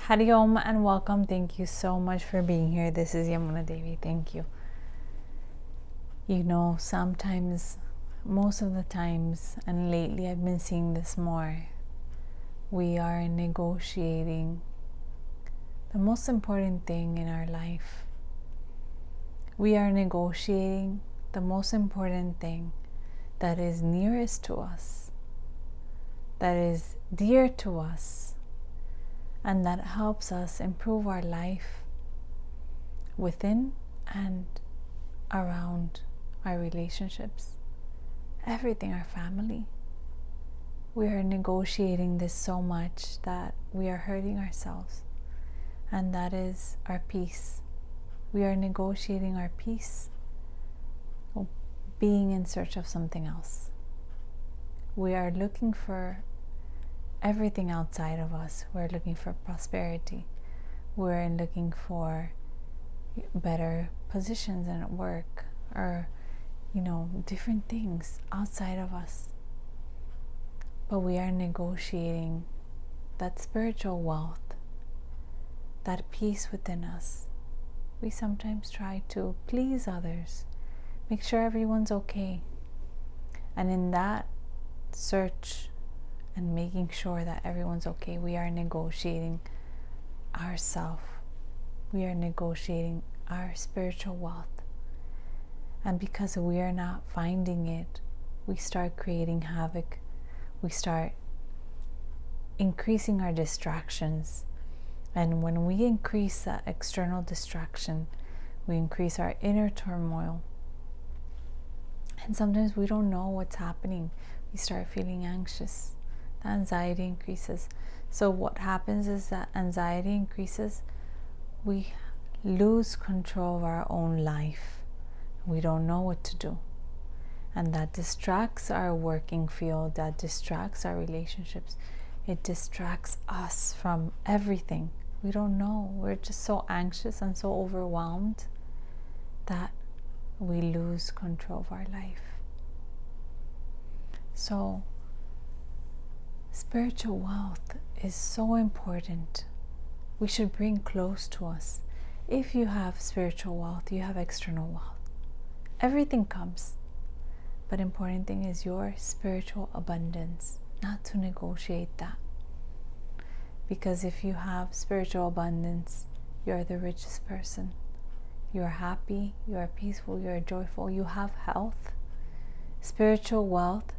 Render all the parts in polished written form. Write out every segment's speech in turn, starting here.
Hari Om and welcome. Thank you so much for being here. This is Yamuna Devi. Thank you. You know, sometimes, most of the times, and lately I've been seeing this more, we are negotiating the most important thing in our life. We are negotiating the most important thing that is nearest to us, that is dear to us, and that helps us improve our life within and around our relationships, everything, our family. We are negotiating this so much that we are hurting ourselves, and that is our peace. We are negotiating our peace, being in search of something else. We are looking for everything outside of us. We're looking for prosperity. We're looking for better positions at work, or different things outside of us. But we are negotiating that spiritual wealth, that peace within us. We sometimes try to please others, make sure everyone's okay. And in that search and making sure that everyone's okay, we are negotiating ourself. We are negotiating our spiritual wealth. And because we are not finding it, we start creating havoc. We start increasing our distractions. And when we increase that external distraction, we increase our inner turmoil. And sometimes we don't know what's happening. We start feeling anxious. The anxiety increases. So what happens is that anxiety increases. We lose control of our own life. We don't know what to do. And that distracts our working field, that distracts our relationships. It distracts us from everything. We don't know. We're just so anxious and so overwhelmed that we lose control of our life. So, spiritual wealth is so important. We should bring close to us. If you have spiritual wealth, you have external wealth. Everything comes. But important thing is your spiritual abundance, not to negotiate that. Because if you have spiritual abundance, you're the richest person. You're happy, you're peaceful, you're joyful, you have health. Spiritual wealth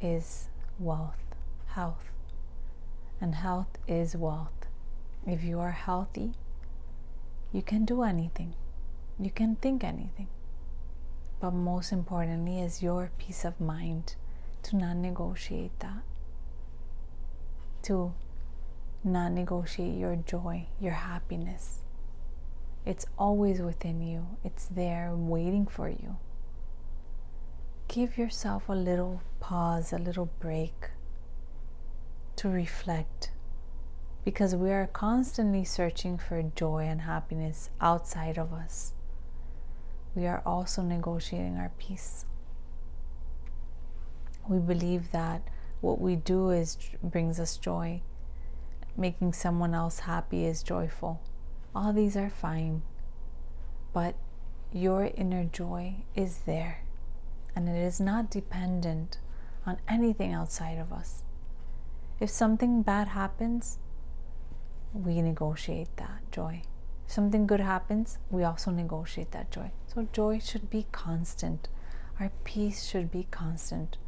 is wealth, health. And health is wealth. If you are healthy, you can do anything. You can think anything. But most importantly is your peace of mind, to not negotiate that. To not negotiate your joy, your happiness. It's always within you. It's there waiting for you. Give yourself a little pause, a little break to reflect. Because we are constantly searching for joy and happiness outside of us. We are also negotiating our peace. We believe that what we do brings us joy. Making someone else happy is joyful. All these are fine. But your inner joy is there. And it is not dependent on anything outside of us. If something bad happens, we negotiate that joy. If something good happens, we also negotiate that joy. So joy should be constant. Our peace should be constant.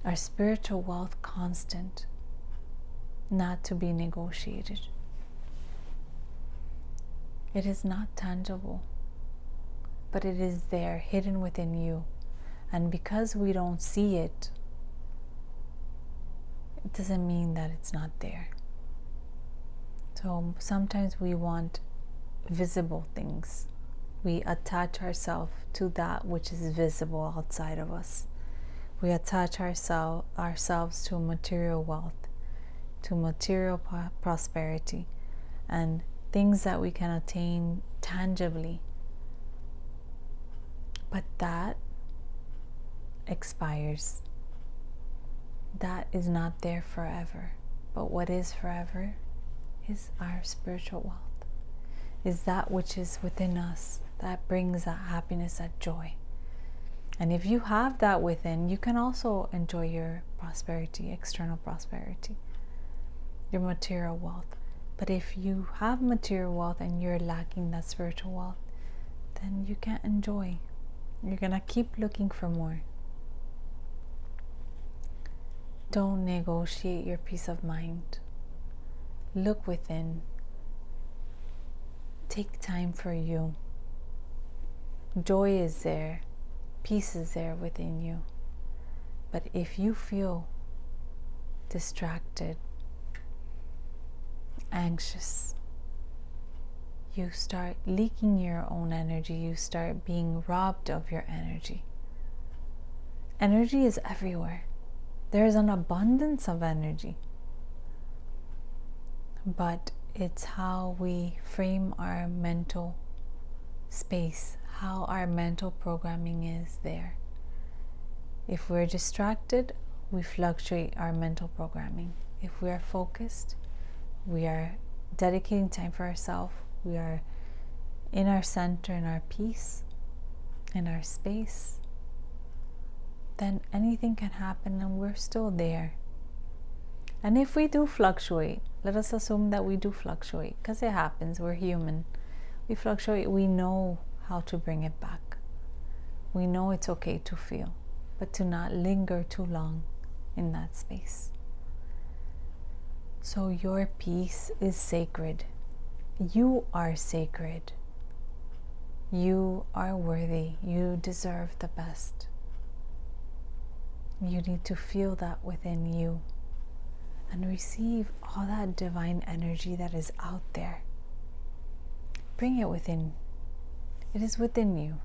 Our spiritual wealth constant, not to be negotiated. It is not tangible, but it is there, hidden within you. And because we don't see it, it doesn't mean that it's not there. So sometimes we want visible things. We attach ourselves to that which is visible outside of us. We attach ourselves to material wealth, to material prosperity, and things that we can attain tangibly. But that expires. That is not there forever. But what is forever is our spiritual wealth, is that which is within us that brings that happiness, that joy. And if you have that within, you can also enjoy your prosperity, external prosperity, your material wealth. But if you have material wealth and you're lacking that spiritual wealth, then you can't enjoy. You're gonna keep looking for more. Don't negotiate your peace of mind. Look within. Take time for you. Joy is there. Peace is there within you. But if you feel distracted, anxious, you start leaking your own energy. You start being robbed of your energy. Energy is everywhere. There is an abundance of energy. But it's how we frame our mental space, how our mental programming is there. If we're distracted, we fluctuate our mental programming. If we are focused, we are dedicating time for ourselves, we are in our center, in our peace, in our space, then anything can happen and we're still there. And if we do fluctuate, let us assume that we do fluctuate, because it happens, we're human. We fluctuate, we know how to bring it back. We know it's okay to feel, but to not linger too long in that space. So your peace is sacred. You are sacred. You are worthy. You deserve the best. You need to feel that within you and receive all that divine energy that is out there. Bring it within. It is within you.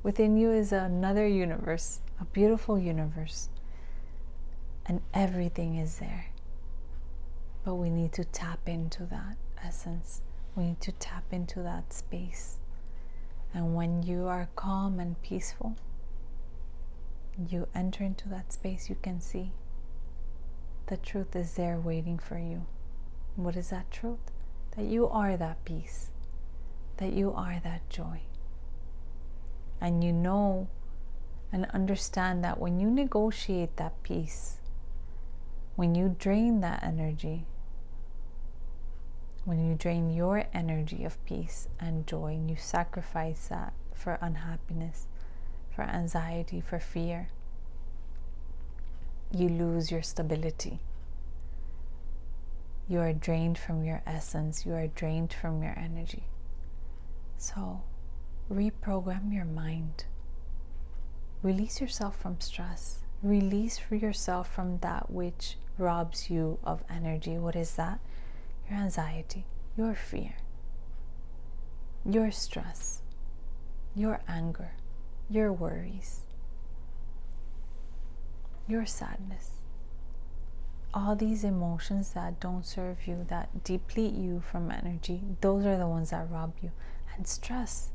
Within you is another universe, a beautiful universe, and everything is there. But we need to tap into that essence. We need to tap into that space. And when you are calm and peaceful, you enter into that space, you can see the truth is there waiting for you. What is that truth? That you are that peace, that you are that joy. And you know and understand that when you negotiate that peace, when you drain that energy, when you drain your energy of peace and joy, and you sacrifice that for unhappiness, for anxiety, for fear, you lose your stability. You are drained from your essence. You are drained from your energy. So reprogram your mind. Release yourself from stress. Release yourself from that which robs you of energy. What is that? Your anxiety, your fear, your stress, your anger, your worries, your sadness. All these emotions that don't serve you, that deplete you from energy, those are the ones that rob you. And stress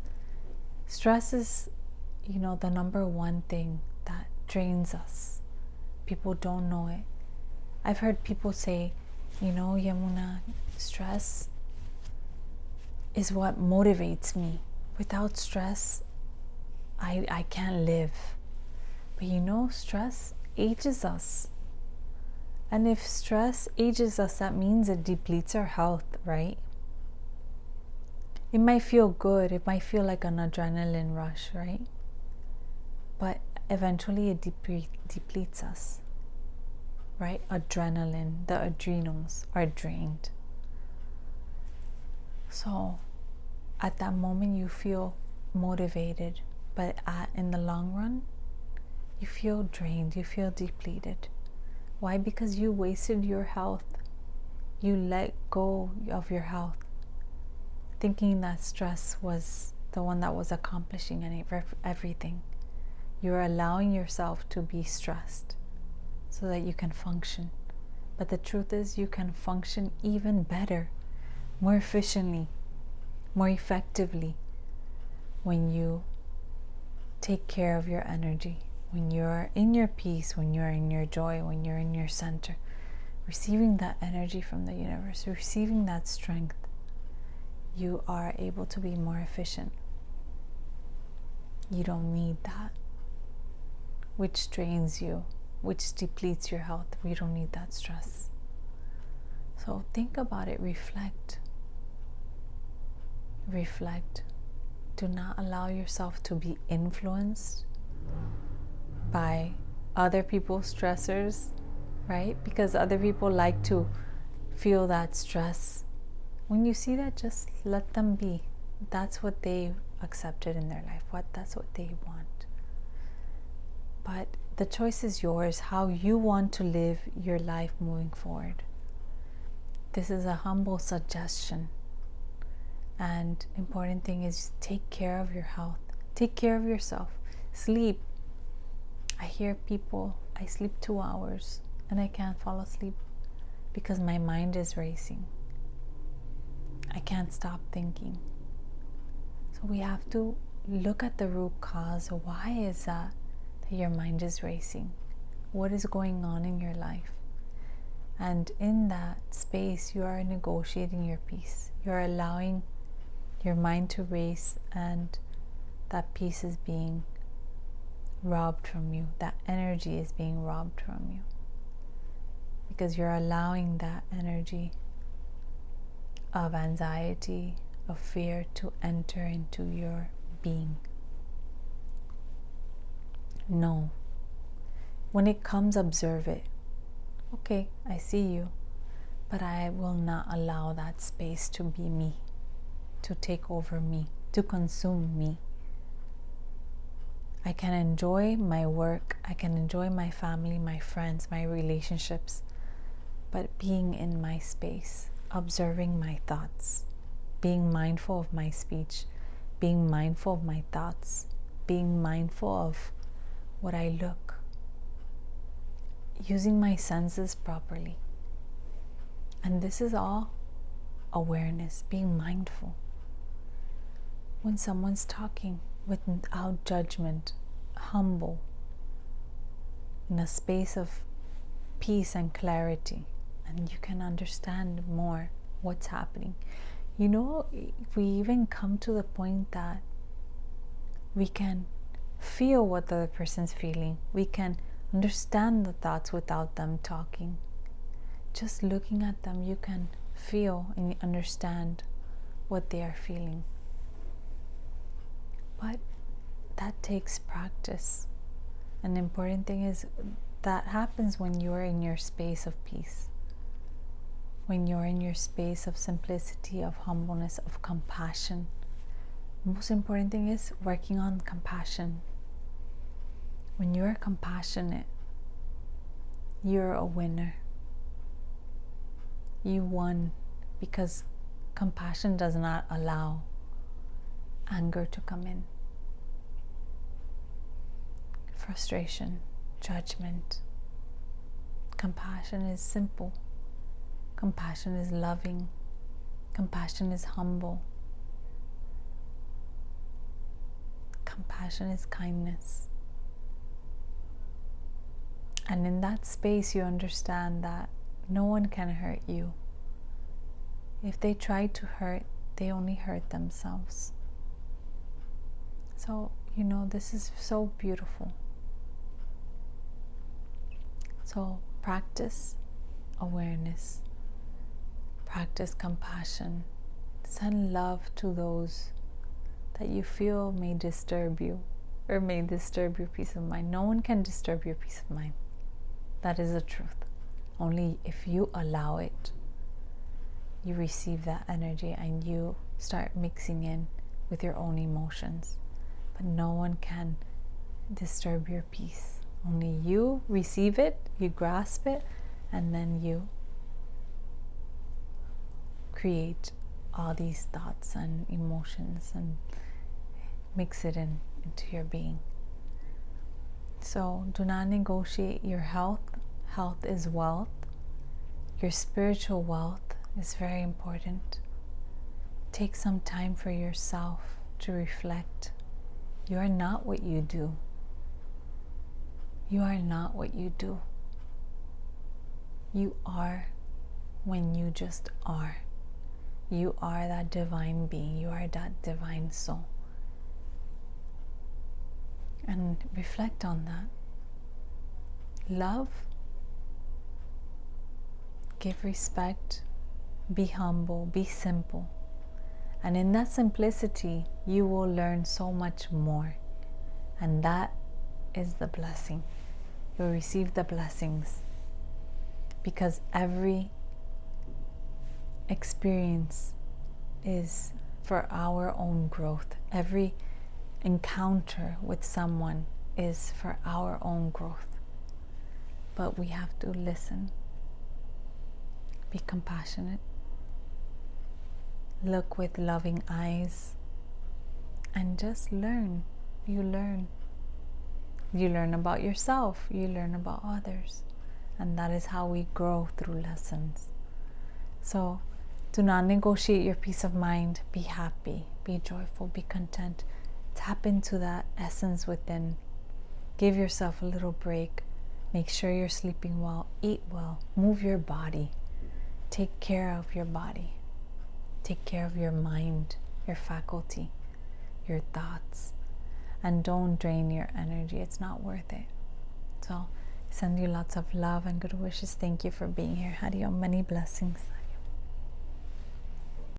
is, the number one thing that drains us. People don't know it. I've heard people say, Yamuna, stress is what motivates me. Without stress, I can't live. But stress ages us. And if stress ages us, that means it depletes our health, right? It might feel good. It might feel like an adrenaline rush, right? But eventually it depletes us, right? Adrenaline, the adrenals are drained. So at that moment you feel motivated, but in the long run, you feel drained, you feel depleted. Why? Because you wasted your health. You let go of your health, thinking that stress was the one that was accomplishing everything. You're allowing yourself to be stressed so that you can function. But the truth is, you can function even better, more efficiently, more effectively when you take care of your energy, when you're in your peace, when you're in your joy, when you're in your center, receiving that energy from the universe, receiving that strength, you are able to be more efficient. You don't need that, which drains you, which depletes your health. We don't need that stress. So think about it, reflect. Reflect. Do not allow yourself to be influenced by other people's stressors, right? Because other people like to feel that stress. When you see that, just let them be. That's what they accepted in their life. That's what they want. But the choice is yours, how you want to live your life moving forward. This is a humble suggestion. And important thing is take care of your health. Take care of yourself. Sleep. I hear people, I sleep 2 hours and I can't fall asleep because my mind is racing. I can't stop thinking. So we have to look at the root cause. Why is that your mind is racing? What is going on in your life? And in that space, you are negotiating your peace. You're allowing your mind to race, and that peace is being robbed from you. That energy is being robbed from you because you're allowing that energy of anxiety, of fear to enter into your being. No. When it comes, observe it. Okay, I see you, but I will not allow that space to be me, to take over me, to consume me. I can enjoy my work, I can enjoy my family, my friends, my relationships, but being in my space, observing my thoughts, being mindful of my speech, being mindful of my thoughts, being mindful of what I look, using my senses properly. And this is all awareness, being mindful. When someone's talking without judgment, humble, in a space of peace and clarity, and you can understand more what's happening. You know, we even come to the point that we can feel what the other person's feeling. We can understand the thoughts without them talking. Just looking at them, you can feel and understand what they are feeling. But that takes practice. An important thing is that happens when you're in your space of peace, when you're in your space of simplicity, of humbleness, of compassion. The most important thing is working on compassion. When you're compassionate, you're a winner. You won, because compassion does not allow anger to come in. Frustration, judgment. Compassion is simple. Compassion is loving. Compassion is humble. Compassion is kindness. And in that space, you understand that no one can hurt you. If they try to hurt, they only hurt themselves. So, you know, this is so beautiful. So, practice awareness. Practice compassion. Send love to those that you feel may disturb you or may disturb your peace of mind. No one can disturb your peace of mind. That is the truth. Only if you allow it, you receive that energy and you start mixing in with your own emotions. But no one can disturb your peace. Only you receive it, you grasp it, and then you create all these thoughts and emotions and mix it into your being. So do not negotiate your health. Health is wealth. Your spiritual wealth is very important. Take some time for yourself to reflect. You are not what you do. You are not what you do. You are when you just are. You are that divine being. You are that divine soul. And reflect on that. Love, give respect, be humble, be simple. And in that simplicity, you will learn so much more. And that is the blessing. You'll receive the blessings. Because every experience is for our own growth. Every encounter with someone is for our own growth. But we have to listen. Be compassionate. Look with loving eyes and just learn. You learn. You learn about yourself. You learn about others. And that is how we grow through lessons. So do not negotiate your peace of mind. Be happy. Be joyful. Be content. Tap into that essence within. Give yourself a little break. Make sure you're sleeping well. Eat well. Move your body. Take care of your body. Take care of your mind, your faculty, your thoughts. And don't drain your energy. It's not worth it. So, send you lots of love and good wishes. Thank you for being here. Hariom. Many blessings.